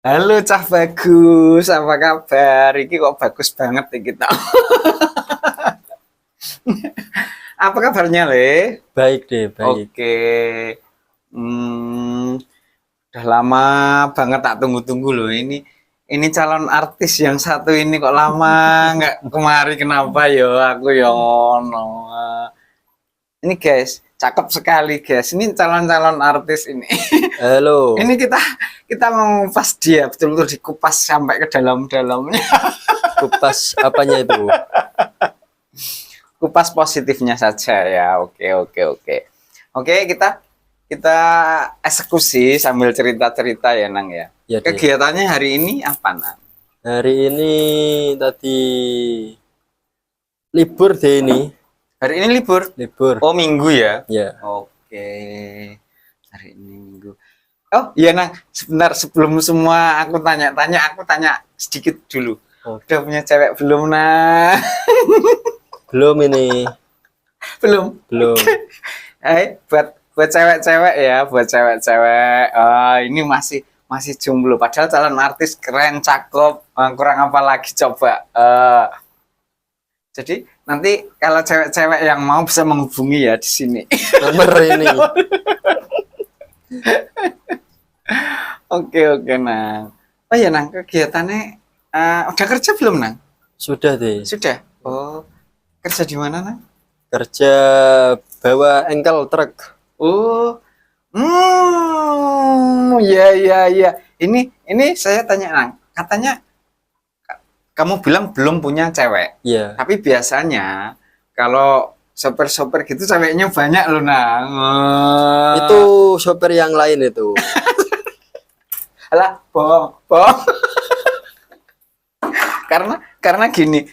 Halo Cah Bagus, apa kabar? Iki kok bagus banget nih kita. Apa kabarnya, Le? Baik deh, baik. Oke. Hmm, udah lama banget tak tunggu-tunggu loh ini calon artis yang satu ini kok lama nggak kemari kenapa yo aku yo ngono. Ini guys, cakep sekali guys. Ini calon-calon artis ini. Halo, Ini kita mengupas dia betul-betul dikupas sampai ke dalam-dalamnya. kupas apanya itu? Kupas positifnya saja ya. Oke, oke, oke. Oke, kita eksekusi sambil cerita-cerita ya, Nang ya. Ya deh. Kegiatannya hari ini apa, Nang? Hari ini tadi libur deh ini. Hari ini libur. Libur. Oh, Minggu ya. Ya. Oke. Hari ini Minggu. Oh, iya, Nang. Sebentar sebelum semua aku tanya sedikit dulu. Oh, Udah punya cewek belum, Nang? belum ini. Belum. Belum. Buat cewek-cewek ya, buat cewek-cewek. Ini masih jomblo. Padahal calon artis keren, cakep. Kurang apa lagi coba. Jadi nanti kalau cewek-cewek yang mau bisa menghubungi ya di sini. Nomor ini. Oke, oke, Nang. Oh ya, Nang, kegiatannya udah kerja belum, Nang? Sudah deh. Sudah. Oh, kerja di mana, Nang? Kerja bawa engkel truk. Oh, ya, ya, ya. Ini saya tanya, Nang. Katanya kamu bilang belum punya cewek. Ya. Tapi biasanya kalau sopir-sopir gitu ceweknya banyak loh, Nang. Itu sopir yang lain itu. Alah, bohong, bohong. Karena gini,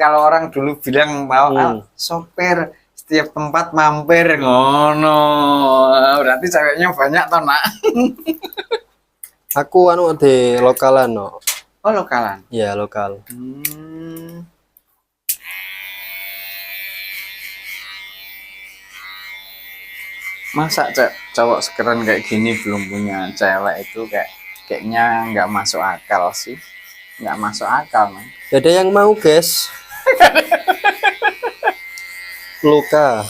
kalau orang dulu bilang mau sopir setiap tempat mampir ngono, berarti ceweknya banyak toh, Nak. Aku anu di lokalan no. Oh, lokalan. Ya, lokal. Masa cowok sekeren kayak gini belum punya cewek itu kayaknya nggak masuk akal sih. Nggak masuk akal, man. Ada yang mau, guys? Luka.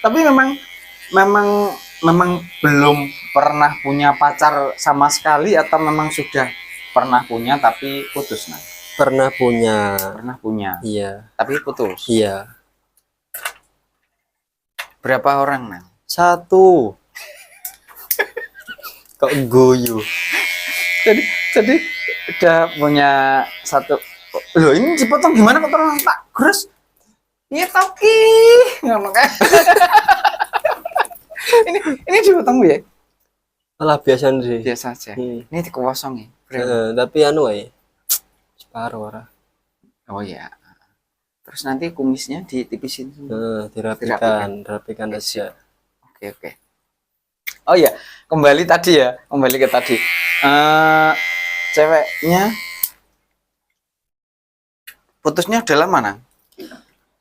Tapi memang belum pernah punya pacar sama sekali atau memang sudah pernah punya tapi putus, nah? Pernah punya. Pernah punya. Iya. Tapi putus. Iya. Berapa orang, nah? Satu. Kok guyu? Jadi udah punya satu. Loh, ini dipotong gimana kok orang tak terus? Iya toki. Ngono kan. ini dipotong ya? Malah biasa sih. Biasa aja. Ini dikosong ya. Tapi anu ya. Separuh ora. Oh ya. Terus nanti kumisnya ditipisin. Dirapikan aja. Oke. Oh ya, kembali ke tadi. Ceweknya putusnya udah lama, Nang?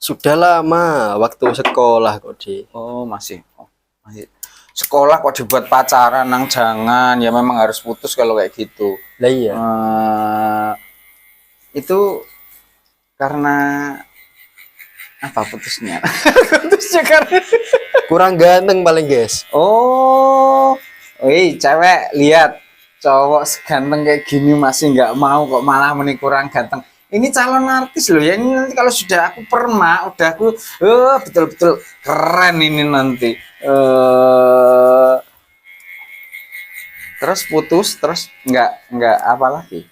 Sudah lama, waktu sekolah kok di. Oh, masih. Sekolah kok dibuat pacaran, Nang? Jangan, ya memang harus putus kalau kayak gitu. Lah iya. Itu karena apa putusnya? Putusnya karena Kurang ganteng paling, guys. oh, wih, cewek lihat cowok seganteng kayak gini masih nggak mau kok malah meni kurang ganteng. Ini calon artis loh ya. Ini nanti kalau sudah aku perma, udah aku betul-betul keren ini nanti. Terus putus, terus nggak apa lagi.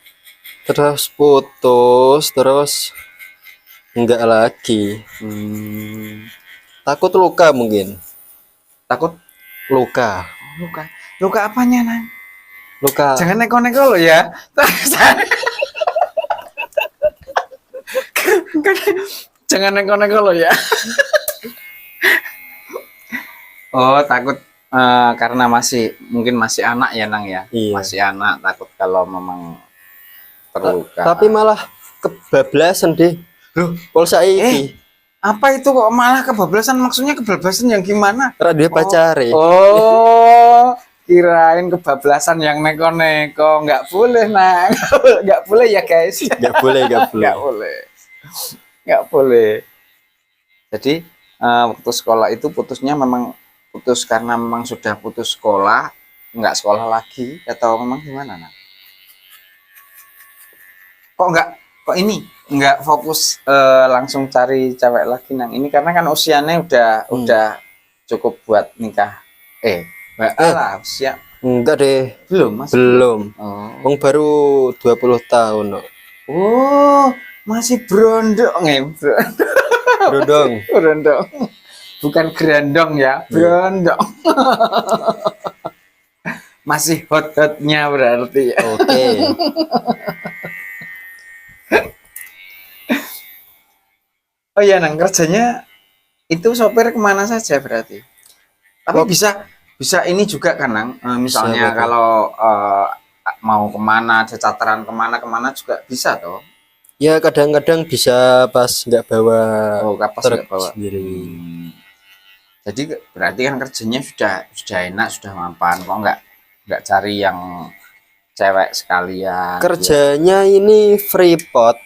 Terus putus, terus enggak lagi. Takut luka mungkin. Takut Luka. luka apanya, Nang? Luka. Jangan neko-neko lo ya. Jangan neko-neko lo ya. Oh, takut karena mungkin masih anak ya, Nang ya. Iya. Masih anak, takut kalau memang terluka. Tapi malah kebablasan deh. Loh, Polsa iki. apa itu kok malah kebablasan? Maksudnya kebablasan yang gimana? Ora dia pacare. Oh, kirain kebablasan yang neko-neko. Nggak boleh, nah. Nggak boleh ya, guys. Nggak boleh, nggak boleh. Nggak boleh. Nggak boleh. Jadi waktu sekolah itu putusnya memang putus karena memang sudah putus sekolah, nggak sekolah lagi atau memang gimana, nah? Kok ini nggak fokus langsung cari cewek lagi, nang? Ini karena kan usianya udah cukup buat nikah. Mbak lah usia Enggak deh, belum, masih belum. Oh. Wong baru 20 tahun. Oh, masih brondong ya, bro. Brodong. Brondong. Bukan gerandong ya, brondong. Masih hot-hotnya berarti ya. Oke. Oh iya, nang kerjanya itu sopir kemana saja berarti? Tapi bisa ini juga kan, nang. Misalnya Bisa, Pak. kalau mau kemana, ada cataran kemana juga bisa toh. Ya kadang-kadang bisa pas nggak bawa Oh, kapas truk nggak bawa sendiri. Jadi berarti kan kerjanya sudah enak, sudah mapan. Kok nggak cari yang cewek sekalian? Kerjanya ini freeport.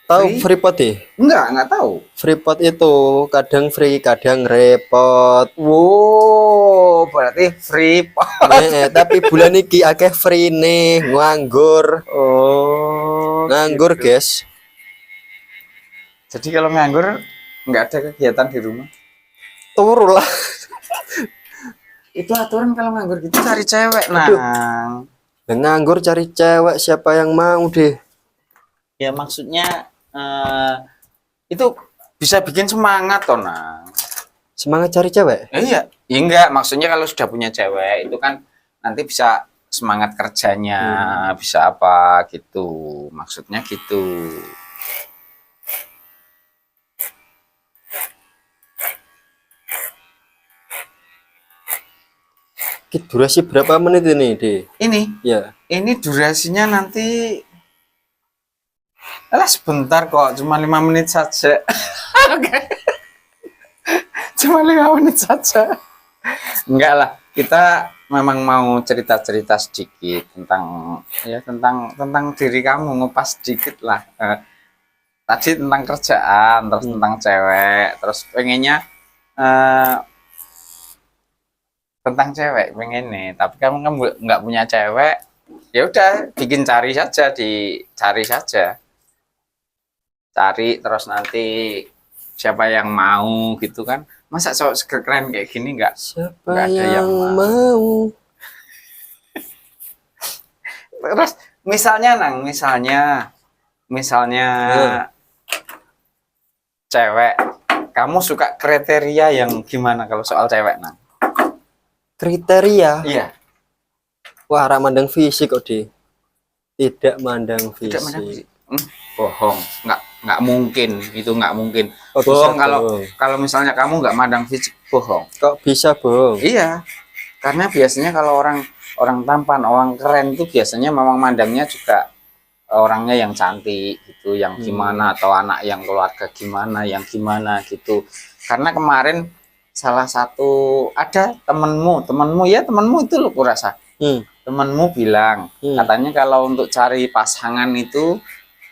Tahu Free? freeport deh? Nggak tahu. Freeport itu kadang free, kadang repot. Wow, berarti free. Tapi bulan iki akeh free nih, nganggur. Oh, Nganggur, gitu. guys. Jadi kalau nganggur nggak ada kegiatan di rumah. Turu lah. Itu aturan kalau nganggur gitu cari cewek, Aduh. nang. Nganggur cari cewek, siapa yang mau deh? Ya maksudnya itu bisa bikin semangat toh, nang. Semangat cari cewek? Iya, ya enggak. Maksudnya kalau sudah punya cewek itu kan nanti bisa semangat kerjanya, bisa apa gitu. Maksudnya gitu. Durasi berapa menit ini, deh? Ini Ya. durasinya nanti alah sebentar kok, cuma 5 menit saja. Oke. Cuma 5 menit saja. Enggak lah, kita memang mau cerita-cerita sedikit tentang diri kamu, ngupas sedikit lah. Tadi tentang kerjaan, terus tentang cewek, terus pengennya tentang cewek pengen nih, tapi kamu kan nggak punya cewek, ya udah bikin cari saja, cari terus nanti siapa yang mau gitu kan. Masa cowok keren kayak gini nggak Siapa ada yang yang mau? Terus misalnya cewek, kamu suka kriteria yang gimana kalau soal cewek, nang? Kriteria? Iya. Wah, arah mandang fisik kok, deh. Tidak mandang fisik. Tidak mana fisik. Bohong, nggak mungkin, itu nggak mungkin. Oh, Bohong bisa kalau misalnya kamu nggak mandang fisik, bohong. Kok bisa bohong? Iya, karena biasanya kalau orang tampan, orang keren itu biasanya memang mandangnya juga orangnya yang cantik gitu, yang gimana, atau anak yang keluarga gimana, yang gimana gitu. Karena kemarin salah satu ada temenmu itu lo kurasa temenmu bilang katanya kalau untuk cari pasangan itu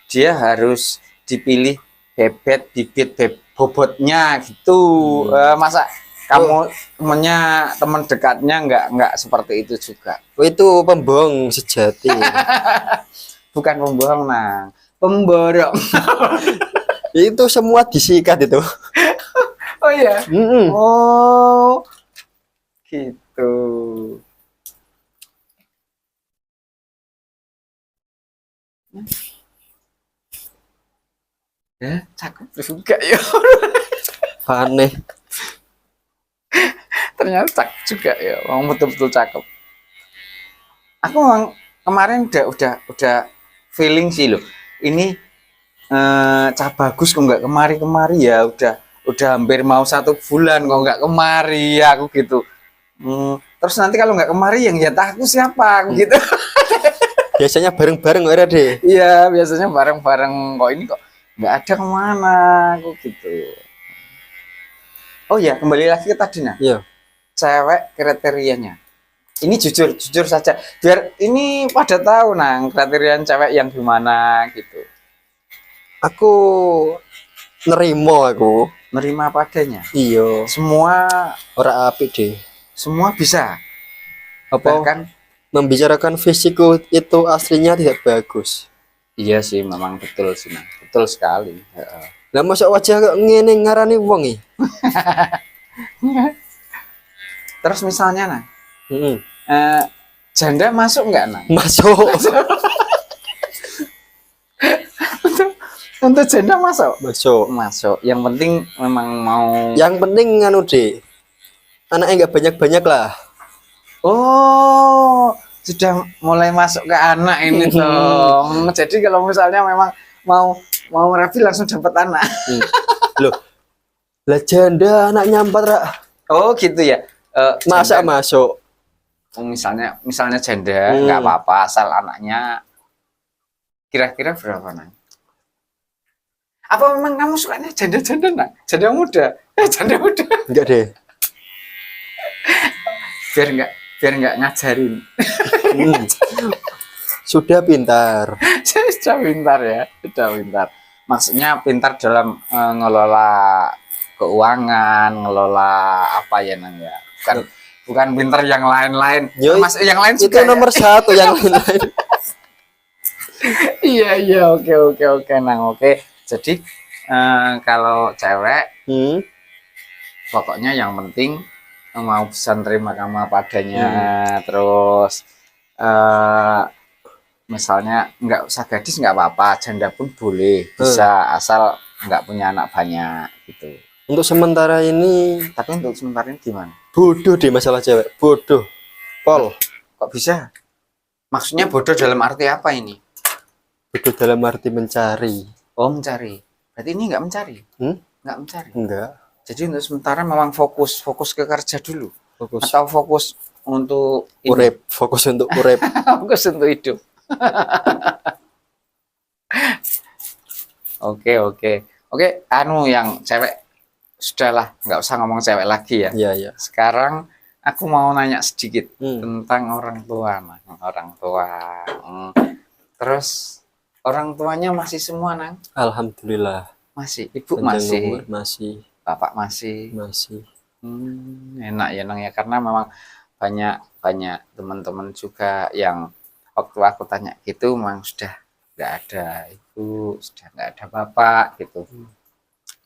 dia harus dipilih bibit bobotnya gitu. Masa kamu teman dekatnya nggak seperti itu juga? Oh, itu pembohong sejati. Bukan pembohong, nang, pemborong. Itu semua disikat itu. Oh iya. Oh gitu. Ya, cakep juga ya. Aneh. Ternyata cakep juga ya. Orang betul-betul cakep. Aku memang kemarin udah feeling sih loh. Ini cah bagus kok nggak kemari ya. Udah hampir mau 1 bulan kok nggak kemari ya, aku gitu. Terus nanti kalau nggak kemari yang jatah aku siapa, aku gitu. Biasanya bareng-bareng ada deh. Iya, biasanya bareng-bareng, kok ini kok nggak ada kemana, aku gitu. Oh ya, kembali lagi ke tadi, nah. Iya. Cewek kriterianya Ini jujur jujur saja biar ini pada tahu nang kriterian cewek yang gimana gitu. Aku nerimo aku. Nerima padanya. Iya, Semua ora apik deh. semua bisa. Apa Bahkan membicarakan fisikku itu aslinya tidak bagus. iya sih memang betul sih nang. Betul sekali. Heeh. Lah masa wajah kok ngene ngarani wong iki? Terus misalnya nang Heeh. janda masuk nggak nang? Masuk. Untuk janda masuk. Masuk. Masuk. Yang penting memang mau. Yang penting nganu deh. Anaknya enggak banyak-banyak lah. Oh, sudah mulai masuk ke anak ini dong. Jadi kalau misalnya memang mau rapi langsung dapat anak. Loh. Lah janda anaknya 4 Rak. Oh, gitu ya. Masa Janda- masuk? misalnya janda nggak apa-apa asal anaknya kira-kira berapa nang? Apa memang kamu sukanya janda-janda nang? Janda muda? Janda muda. Enggak deh. Biar nggak ngajarin. Hmm. Sudah pintar. Sudah pintar ya, sudah pintar. Maksudnya pintar dalam ngelola keuangan, ngelola apa ya nang ya? Bukan pintar yang lain-lain. Yo, Mas, yang lain Itu juga ya? nomor 1 yang lain-lain. Iya oke nang oke. Jadi kalau cewek pokoknya yang penting mau bisa terima kamu apa adanya, terus misalnya nggak usah gadis nggak apa-apa, janda pun boleh bisa asal nggak punya anak banyak gitu. Untuk sementara ini Tapi untuk sementara ini gimana? bodoh deh masalah cewek. Bodoh. Pol. Kok bisa? Maksudnya bodoh dalam arti apa ini? Bodoh dalam arti mencari. Oh mencari. Berarti ini nggak mencari? Nggak mencari. Enggak. Jadi untuk sementara memang fokus ke kerja dulu. Fokus Atau fokus untuk ini? urep, fokus untuk urep. Fokus untuk hidup. Oke, anu yang cewek sudahlah, nggak usah ngomong cewek lagi ya. Iya, iya. Sekarang aku mau nanya sedikit Hmm. tentang orang tua, Nang. Orang tua. Terus orang tuanya masih semua, Nang? Alhamdulillah. Masih. Ibu Panjang masih, umur, masih, bapak masih. masih. Enak ya, Nang ya, karena memang banyak teman-teman juga yang waktu aku tanya gitu memang sudah nggak ada ibu, sudah nggak ada bapak gitu.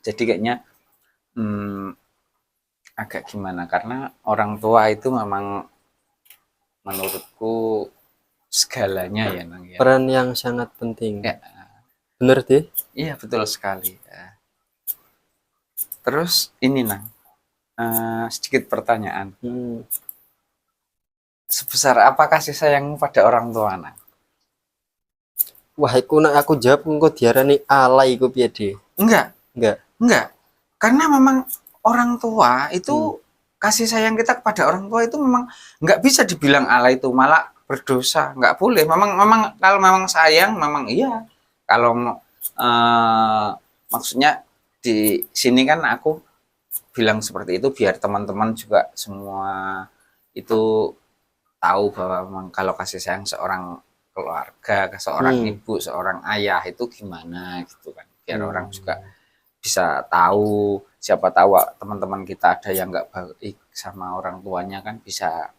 Jadi kayaknya agak gimana karena orang tua itu memang menurutku segalanya ya Nang ya. Peran yang sangat penting. Ya. Bener deh. Iya betul sekali. Ya. Terus ini Nang, sedikit pertanyaan. Sebesar apa kasih sayangmu pada orang tua Nang? Wah, iku nak aku jawab engko diarani alay iku piye, De? Enggak. Enggak. Karena memang orang tua itu kasih sayang kita kepada orang tua itu memang nggak bisa dibilang alay, itu malah berdosa, nggak boleh. Memang kalau memang sayang memang iya. Kalau maksudnya di sini kan aku bilang seperti itu biar teman-teman juga semua itu tahu bahwa memang kalau kasih sayang seorang keluarga, ke seorang ibu, seorang ayah itu gimana gitu kan. Biar orang juga bisa tahu, siapa tahu teman-teman kita ada yang nggak baik sama orang tuanya kan bisa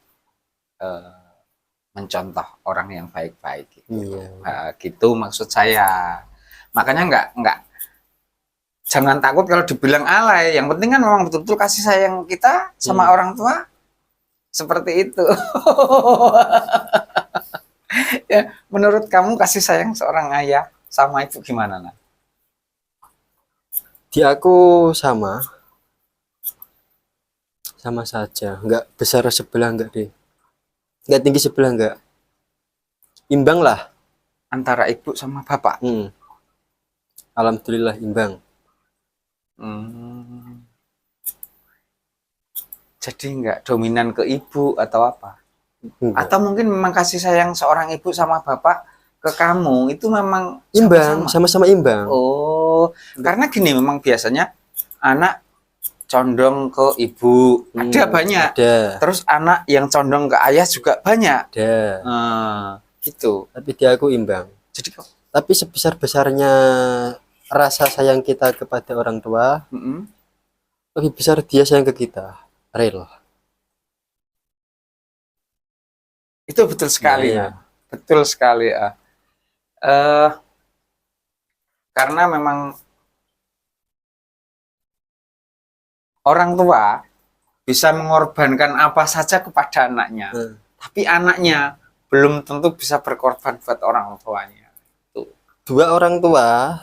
mencontoh orang yang baik-baik gitu. Gitu maksud saya. Makanya nggak jangan takut kalau dibilang alay. Yang penting kan memang betul-betul kasih sayang kita sama orang tua seperti itu. Ya, menurut kamu kasih sayang seorang ayah sama ibu gimana Nah? Di aku sama saja, nggak besar sebelah enggak deh, nggak tinggi sebelah enggak, imbang lah antara ibu sama bapak. Alhamdulillah imbang. Jadi nggak dominan ke ibu atau apa? Enggak. Atau mungkin memang kasih sayang seorang ibu sama bapak ke kamu itu memang imbang, sama-sama imbang. Oh, karena gini memang biasanya anak condong ke ibu, ada banyak. Ada. Terus anak yang condong ke ayah juga banyak. Ada. Gitu. Tapi di aku imbang. Jadi kok Tapi sebesar-besarnya rasa sayang kita kepada orang tua, lebih besar dia sayang ke kita. Real. itu betul sekali, Iya. nah. Betul sekali. Karena memang orang tua bisa mengorbankan apa saja kepada anaknya, tapi anaknya belum tentu bisa berkorban buat orang tuanya. Tuh. Dua orang tua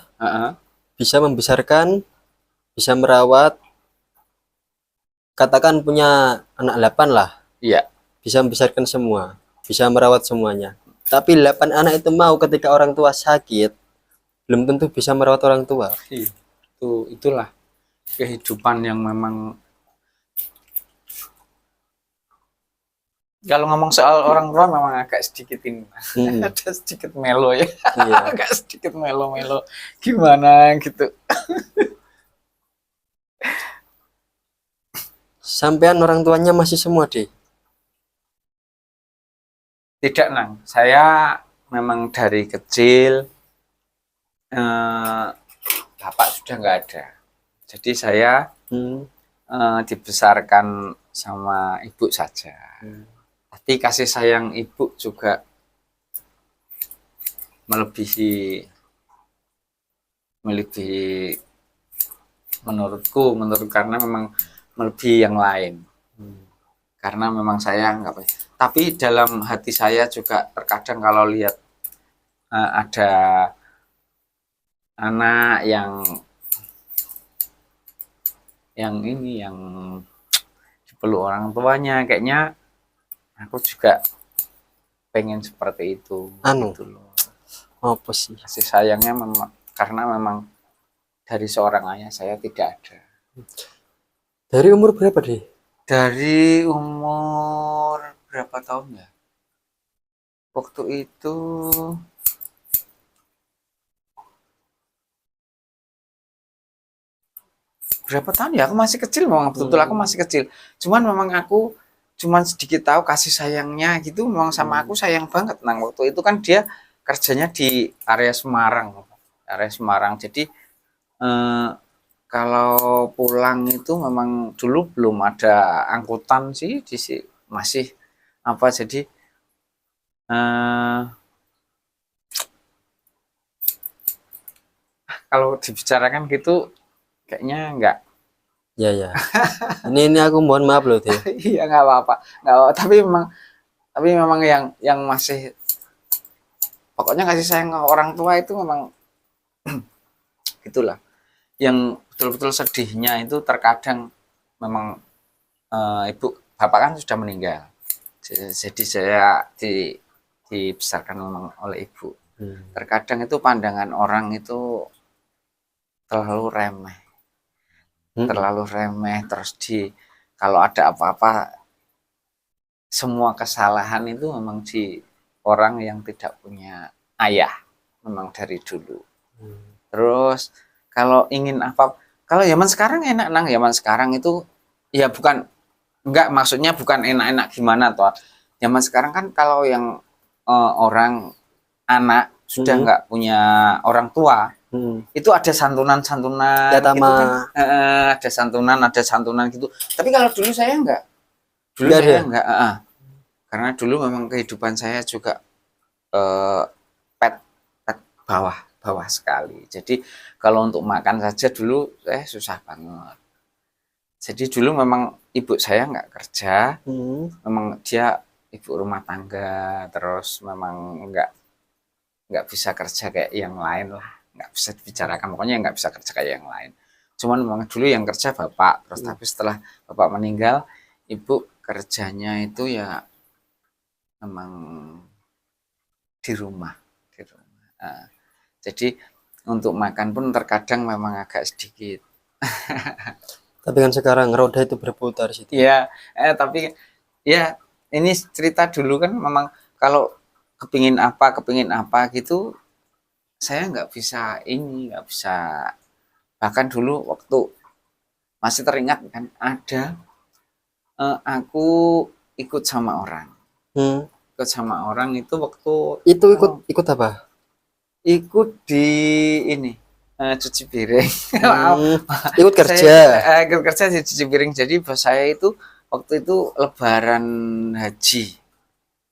bisa membesarkan, bisa merawat, katakan punya anak 8 lah, Iya. bisa membesarkan semua, bisa merawat semuanya. Tapi 8 anak itu mau ketika orang tua sakit, belum tentu bisa merawat orang tua. Itulah kehidupan yang memang, kalau ngomong soal orang tua memang agak sedikit ini, ada sedikit melo ya, Iya. agak sedikit melo-melo gimana gitu. Sampean orang tuanya masih semua deh. Tidak, Nang. Saya memang dari kecil bapak sudah nggak ada. Jadi saya dibesarkan sama ibu saja. Tapi kasih sayang ibu juga melebihi menurut karena memang melebihi yang lain. Karena memang saya nggak. Tapi dalam hati saya juga terkadang kalau lihat ada anak yang dipeluk orang tuanya, kayaknya aku juga pengen seperti itu. Gitu loh. Apa sih? Kasih sayangnya memang karena memang dari seorang ayah saya tidak ada. Dari umur berapa deh? Dari umur berapa tahun ya? Waktu itu berapa tahun ya? Aku masih kecil, memang betul aku masih kecil. Cuman memang aku cuman sedikit tahu kasih sayangnya gitu, memang sama aku sayang banget. Nah, waktu itu kan dia kerjanya di area Semarang. Jadi kalau pulang itu memang dulu belum ada angkutan sih, masih apa, jadi kalau dibicarakan gitu kayaknya enggak. Ya. Ini aku mohon maaf loh deh. Iya, nggak apa-apa. Tapi memang yang masih, pokoknya kasih sayang orang tua itu memang gitulah. Yang betul-betul sedihnya itu terkadang memang ibu bapak kan sudah meninggal. Jadi saya dibesarkan memang oleh ibu. Terkadang itu pandangan orang itu terlalu remeh. Terus kalau ada apa-apa, semua kesalahan itu memang di orang yang tidak punya ayah, memang dari dulu. Terus kalau ingin apa, kalau zaman sekarang enak, Nang. Zaman sekarang itu ya maksudnya bukan enak-enak gimana toh. Zaman sekarang kan kalau yang orang anak sudah nggak punya orang tua, itu ada santunan-santunan gitu kan. Ada santunan gitu. Tapi kalau dulu saya enggak. Saya enggak. Karena dulu memang kehidupan saya juga pet bawah sekali. Jadi kalau untuk makan saja dulu susah banget. Jadi dulu memang ibu saya nggak kerja, memang dia ibu rumah tangga, terus memang nggak bisa kerja kayak yang lain lah. Nggak bisa dibicarakan, pokoknya nggak bisa kerja kayak yang lain. Cuman memang dulu yang kerja bapak, terus tapi setelah bapak meninggal, ibu kerjanya itu ya memang di rumah. Jadi untuk makan pun terkadang memang agak sedikit. Tapi kan sekarang roda itu berputar sih. Iya, tapi ya ini cerita dulu kan memang kalau kepingin apa gitu, saya nggak bisa, bahkan dulu waktu masih teringat kan ada aku ikut sama orang. Hmm. Ikut sama orang itu waktu Itu ikut apa? ikut di ini cuci piring. Hmm. Ikut kerja. Saya ikut kerja di cuci piring. Jadi bos saya itu waktu itu lebaran haji.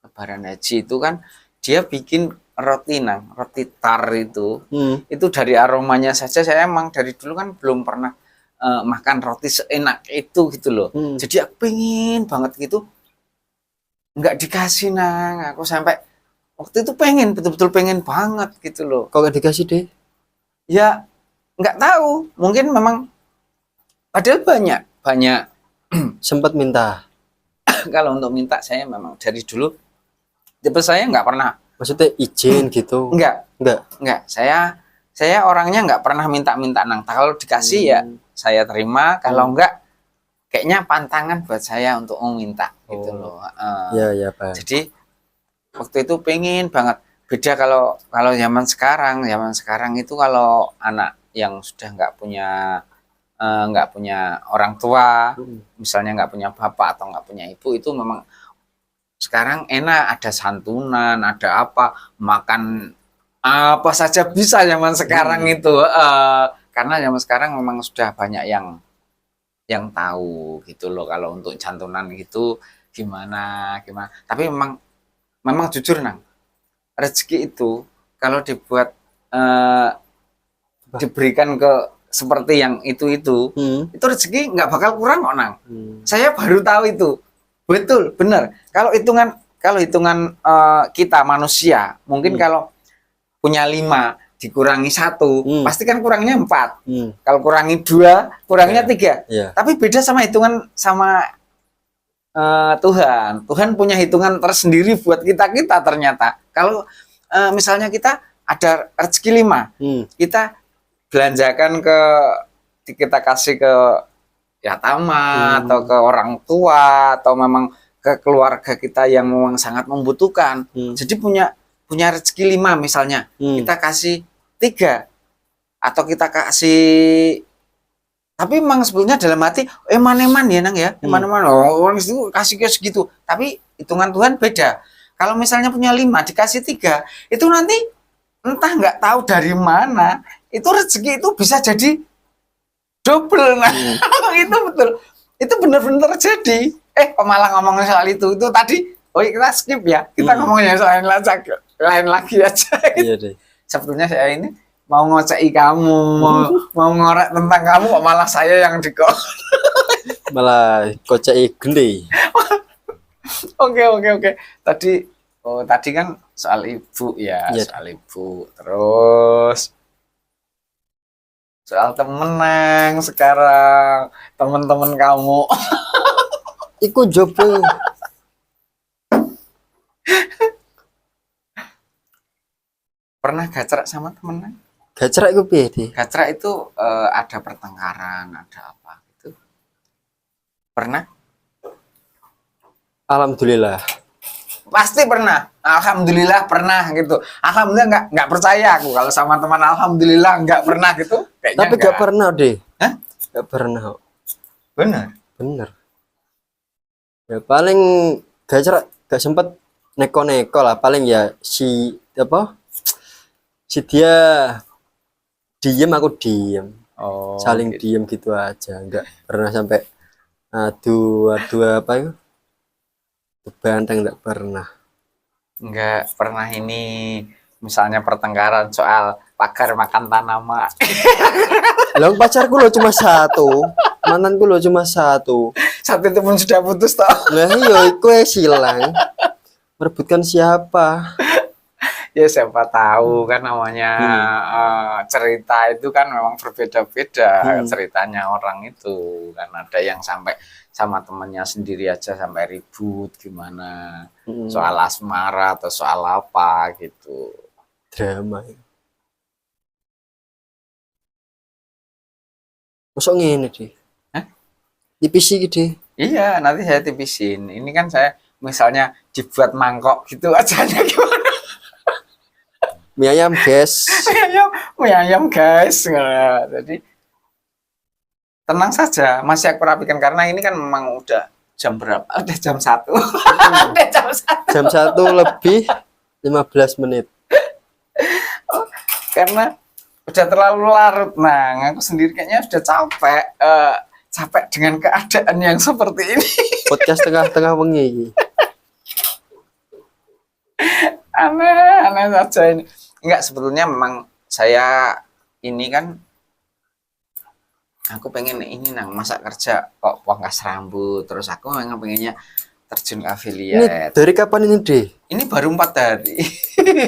Lebaran haji itu kan dia bikin roti roti tar itu. Itu dari aromanya saja saya emang dari dulu kan belum pernah makan roti seenak itu gitu loh. Jadi aku pengen banget gitu. Nggak dikasih aku sampai waktu itu pengen betul-betul pengen banget gitu loh. Kok nggak dikasih deh? Ya nggak tahu, mungkin memang padahal banyak Sempat minta. kalau untuk minta saya memang dari dulu tipe saya nggak pernah. Maksudnya izin gitu? Enggak. Saya orangnya nggak pernah minta-minta kalau dikasih ya saya terima, kalau enggak kayaknya pantangan buat saya untuk meminta gitu loh. Ya Pak. Jadi waktu itu pengen banget. Beda kalau zaman sekarang itu kalau anak yang sudah nggak punya orang tua, misalnya nggak punya bapak atau nggak punya ibu, itu memang sekarang enak, ada santunan, ada apa, makan apa saja bisa zaman sekarang itu. Karena zaman sekarang memang sudah banyak yang tahu gitu loh kalau untuk santunan gitu gimana. Tapi memang jujur rezeki itu kalau dibuat diberikan ke seperti yang itu rezeki nggak bakal kurang kok Saya baru tahu itu betul benar. Kalau hitungan kita manusia mungkin kalau punya 5 dikurangi 1 pasti kan kurangnya 4. Kalau kurangi 2 kurangnya 3. Tapi beda sama hitungan sama Tuhan punya hitungan tersendiri buat kita ternyata. Kalau misalnya kita ada rezeki 5, kita belanjakan kita kasih ke yatama atau ke orang tua atau memang ke keluarga kita yang memang sangat membutuhkan. Jadi punya rezeki 5 misalnya, kita kasih 3 atau kita kasih, tapi memang sebetulnya dalam hati eman ya eman orang itu kasih segitu, tapi hitungan Tuhan beda. Kalau misalnya punya 5 dikasih 3 itu nanti entah nggak tahu dari mana itu rezeki itu bisa jadi double. Itu betul, itu benar-benar terjadi. Malah ngomongin soal itu tadi kita skip ya, kita ngomongnya soal lain lagi aja. Iya deh. Sebetulnya saya ini mau ngocei kamu, mau ngorek tentang kamu, kok malah saya yang malah kocei gede. Oke. Tadi kan soal ibu ya, soal ibu. Terus soal temen sekarang, temen-temen kamu. Iku jopo. Pernah gacrak sama temen? Gacrak itu piye, Di? Gacrak itu ada pertengkaran, ada apa gitu. Pernah? Alhamdulillah. Pasti pernah. Alhamdulillah pernah gitu. Alhamdulillah nggak percaya aku kalau sama teman alhamdulillah nggak pernah gitu. Kayaknya tapi nggak pernah deh. Hah? Nggak pernah. Bener. Ya paling gacrak gak sempet neko-neko lah. Paling ya si dia diem, aku diem. Saling gitu. Diem gitu aja. Nggak pernah sampai adu apa ya? Banteng, nggak pernah. Nggak pernah ini misalnya pertengkaran soal pagar makan tanaman. Lah pacarku lo cuma 1, mantanku lo cuma 1. Satu itu pun sudah putus toh. Lah iya iku silang. Merebutkan siapa? Ya siapa tahu kan namanya cerita itu kan memang berbeda-beda ceritanya orang itu kan, ada yang sampai sama temannya sendiri aja sampai ribut gimana soal asmara atau soal apa gitu, drama. Masuk ngene deh. Tipisi gitu. Iya, nanti saya tipisin. Ini kan saya misalnya dibuat mangkok gitu aja gimana? Mie ayam guys. Mie ayam guys. Jadi tenang saja, masih aku rapikan karena ini kan memang udah jam berapa? Udah jam 1. Udah jam 1. Jam 1 lebih 15 menit. Karena udah terlalu larut. Nah, aku sendiri kayaknya sudah capek. Capek dengan keadaan yang seperti ini. Podcast tengah-tengah wengi. Aneh saja ini. Enggak, sebetulnya memang saya ini kan aku pengen ini masa kerja kok pangkas rambut, terus aku memang pengennya terjun Ini affiliate. dari kapan ini, Dre? Ini baru 4 hari.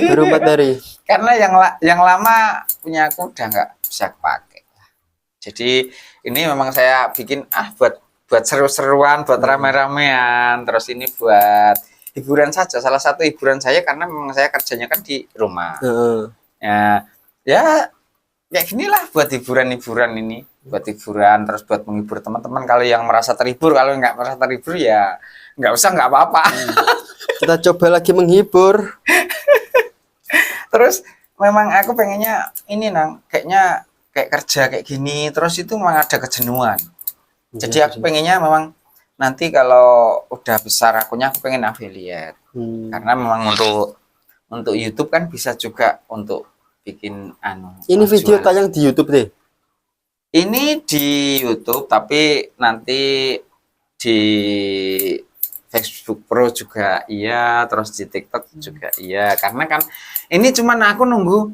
Baru 4 hari. Karena yang lama punya aku udah nggak bisa pakai. Jadi ini memang saya bikin buat seru-seruan, buat rame-ramean, terus ini buat hiburan saja. Salah satu hiburan saya karena memang saya kerjanya kan di rumah. Ya kayak ginilah buat hiburan-hiburan ini, buat hiburan, terus buat menghibur teman-teman. Kalau yang merasa terhibur, kalau nggak merasa terhibur ya nggak usah, nggak apa-apa. Kita coba lagi menghibur. Terus memang aku pengennya ini kayaknya kayak kerja kayak gini, terus itu memang ada kejenuhan. Jadi aku pengennya memang nanti kalau udah besar aku pengen affiliate. Karena memang untuk YouTube kan bisa juga untuk bikin Ini video tayang di YouTube deh. Ini di YouTube, tapi nanti di Facebook Pro juga iya, terus di TikTok juga iya. Karena kan ini cuman aku nunggu,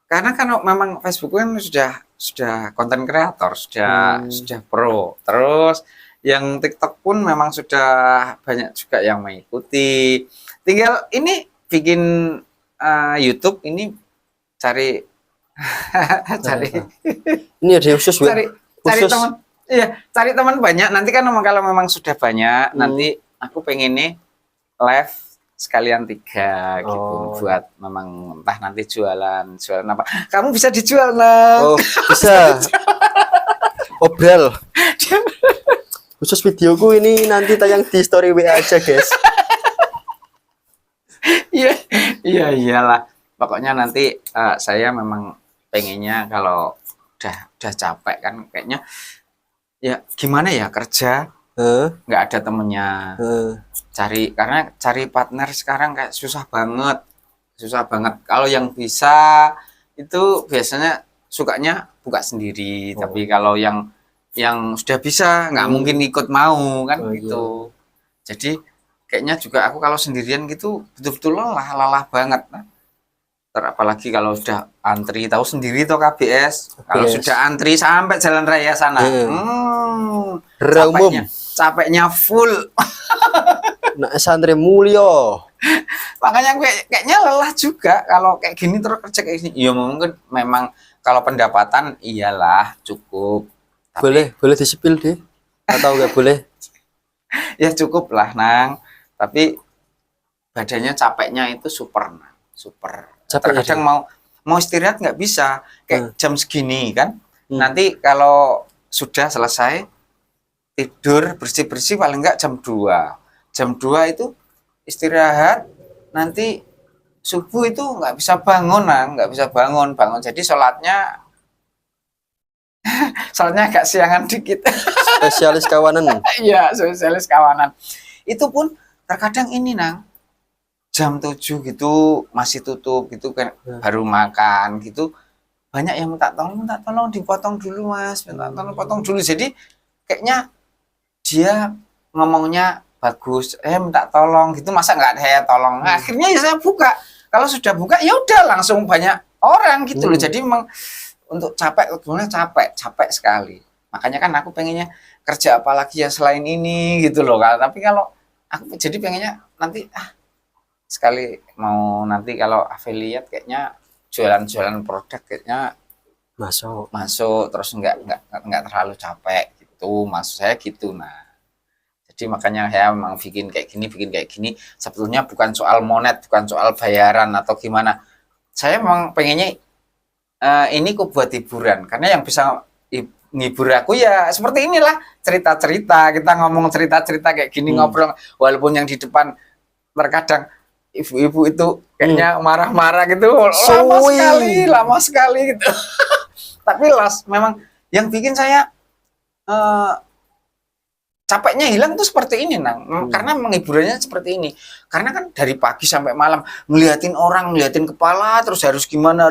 karena kan memang Facebook kan sudah konten kreator, sudah pro. Terus yang TikTok pun memang sudah banyak juga yang mengikuti. Tinggal ini bikin YouTube ini cari ini ada khusus cari teman. Iya, cari teman banyak. Nanti kan kalau memang sudah banyak, nanti aku pengen nih live sekalian 3 gitu, buat memang entah nanti jualan apa. Kamu bisa dijual, Oh, bisa. Obral. Khusus videoku ini nanti tayang di story WA aja, guys. Iya, iyalah. Pokoknya nanti saya memang pengennya kalau udah capek kan kayaknya ya gimana ya kerja nggak ada temennya, karena cari partner sekarang kayak susah banget. Kalau yang bisa itu biasanya sukanya buka sendiri, tapi kalau yang sudah bisa nggak mungkin ikut mau kan gitu. Iya. Jadi kayaknya juga aku kalau sendirian gitu betul-betul lelah banget. Apalagi kalau sudah antri, tahu sendiri toh KBS. Kalau sudah antri sampai jalan raya sana, capeknya full. Nah, santri mulio. Makanya gue kayaknya lelah juga kalau kayak gini terus kerja kayak gini. Ya mungkin memang kalau pendapatan iyalah cukup. Tapi, boleh disipil deh. Atau nggak boleh? Ya cukup lah Nang. Tapi badannya capeknya itu super. Terkadang mau istirahat nggak bisa kayak jam segini kan. Nanti kalau sudah selesai tidur bersih paling nggak jam 2 itu istirahat, nanti subuh itu nggak bisa bangun jadi sholatnya agak siangan dikit. Spesialis kawanan. Iya, spesialis kawanan. Itu pun terkadang ini jam 7 gitu masih tutup gitu kan, baru makan gitu, banyak yang minta tolong dipotong dulu Mas, minta tolong potong dulu. Jadi kayaknya dia ngomongnya bagus, minta tolong gitu, masa nggak ada saya tolong. Akhirnya ya saya buka, kalau sudah buka ya udah langsung banyak orang gitu loh. Jadi memang untuk capek sekali. Makanya kan aku pengennya kerja apalagi ya selain ini gitu loh. Tapi kalau aku jadi pengennya nanti sekali mau nanti kalau affiliate kayaknya jualan produk kayaknya masuk terus nggak terlalu capek gitu, maksud saya gitu. Nah, jadi makanya saya memang bikin kayak gini sebetulnya bukan soal monet, bukan soal bayaran atau gimana. Saya memang pengennya ini kok buat hiburan, karena yang bisa ngibur aku ya seperti inilah, cerita-cerita, kita ngomong cerita-cerita kayak gini, ngobrol, walaupun yang di depan terkadang ibu-ibu itu kayaknya marah-marah gitu, lama sekali gitu. Tapi memang yang bikin saya eh, capeknya hilang tuh seperti ini Nang. Karena menghiburannya seperti ini. Karena kan dari pagi sampai malam ngeliatin orang, ngeliatin kepala, terus harus gimana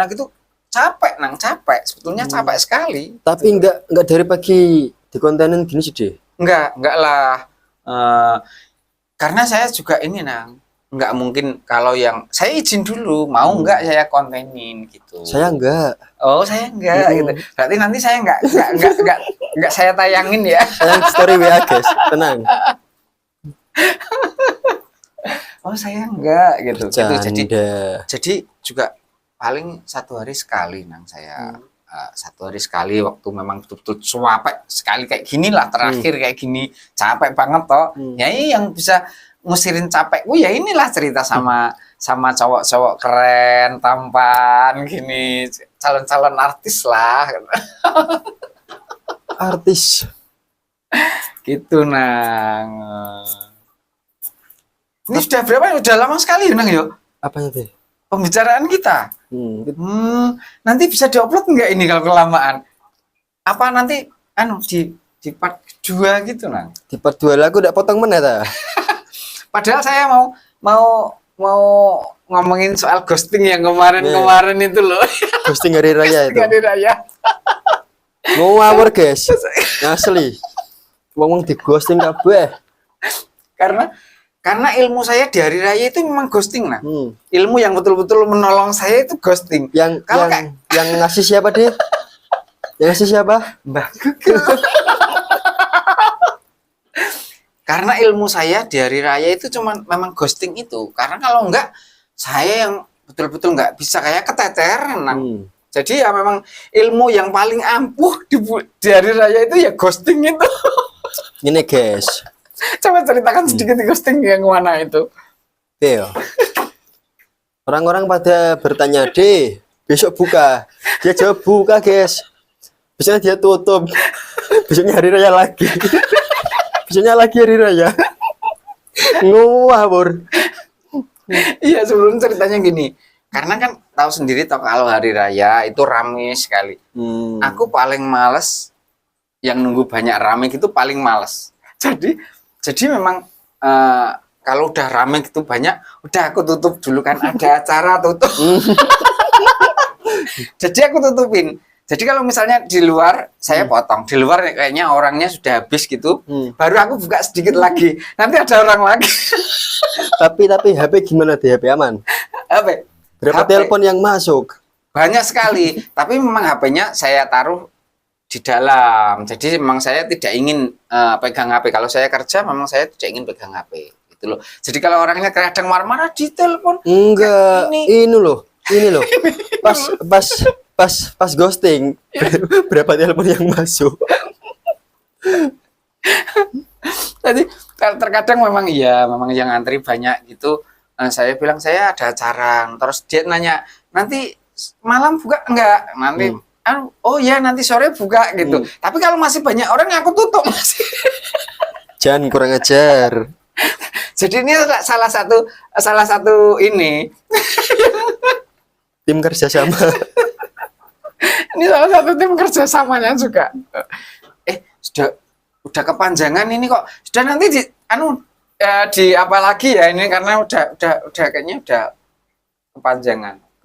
gitu. Capek Nang, capek. Sebetulnya capek sekali. Tapi enggak dari pagi di kontenin gini sih deh. Enggak lah. Karena saya juga ini Nang, enggak mungkin kalau yang saya izin dulu, mau enggak saya kontenin gitu. Saya enggak. Oh, saya enggak gitu. Berarti nanti saya enggak saya tayangin ya. Sayang story WA guys, tenang. Oh, saya enggak gitu. Gitu. Bercanda. Jadi juga paling 1 hari sekali Nang saya. 1 hari sekali waktu memang betul-betul capek sekali kayak gini lah terakhir kayak gini capek banget toh. Ya ini yang bisa ngusirin capekku ya inilah cerita sama cowok-cowok keren tampan gini calon-calon artis lah. Artis Gitu Nang. Ini sudah berapa? Udah lama sekali Nang yo. apanya teh? Pembicaraan kita. Nanti bisa diupload nggak ini kalau kelamaan? Apa nanti di part 2 gitu Nang? Di part 2 lagu udah potong mana ta? Padahal saya mau ngomongin soal ghosting yang kemarin itu loh. Ghosting hari raya itu. Hari raya. Ngawur guys. Asli. Ngomong di ghosting kabeh. Karena ilmu saya di hari raya itu memang ghosting Nah. Ilmu yang betul-betul menolong saya itu ghosting. Yang ngasih siapa deh? Yang ngasih siapa? Mbak Google. Karena ilmu saya di hari raya itu cuman memang ghosting itu. Karena kalau enggak, saya yang betul-betul enggak bisa kayak keteteran. Jadi ya memang ilmu yang paling ampuh di hari raya itu ya ghosting itu. Ini guys. Coba ceritakan sedikit ghosting yang mana itu. Theo. Orang-orang pada bertanya, "Deh, besok buka." Dia jawab buka, guys. Besoknya dia tutup. Besoknya hari raya lagi. Besoknya lagi hari raya. Ngawur. Iya, sebelum ceritanya gini. Karena kan tahu sendiri toh kalau hari raya itu rame sekali. Aku paling males yang nunggu banyak rame gitu paling males. Jadi memang kalau udah rame gitu banyak, udah aku tutup dulu kan ada acara tutup. Jadi aku tutupin. Jadi kalau misalnya di luar saya potong, di luar kayaknya orangnya sudah habis gitu, baru aku buka sedikit lagi. Nanti ada orang lagi. Tapi HP gimana deh? HP aman? HP. Berapa telepon yang masuk? Banyak sekali, tapi memang HP-nya saya taruh di dalam. Jadi memang saya tidak ingin pegang HP. Kalau saya kerja memang saya tidak ingin pegang HP. Gitu loh. Jadi kalau orangnya kadang marah-marah di telepon. Enggak, ini loh. Pas ghosting. Berapa telepon yang masuk? Jadi terkadang memang iya, memang yang antri banyak gitu. Saya bilang saya ada acara. Terus dia nanya, "Nanti malam buka enggak?" Nanti oh ya nanti sore buka gitu. Tapi kalau masih banyak orang aku tutup masih. Jangan kurang ajar. Jadi ini salah satu ini. Tim kerja sama. Ini salah satu tim kerjasamanya juga. Udah kepanjangan ini kok. Sudah nanti di apa lagi ya ini karena udah kayaknya udah kepanjangan.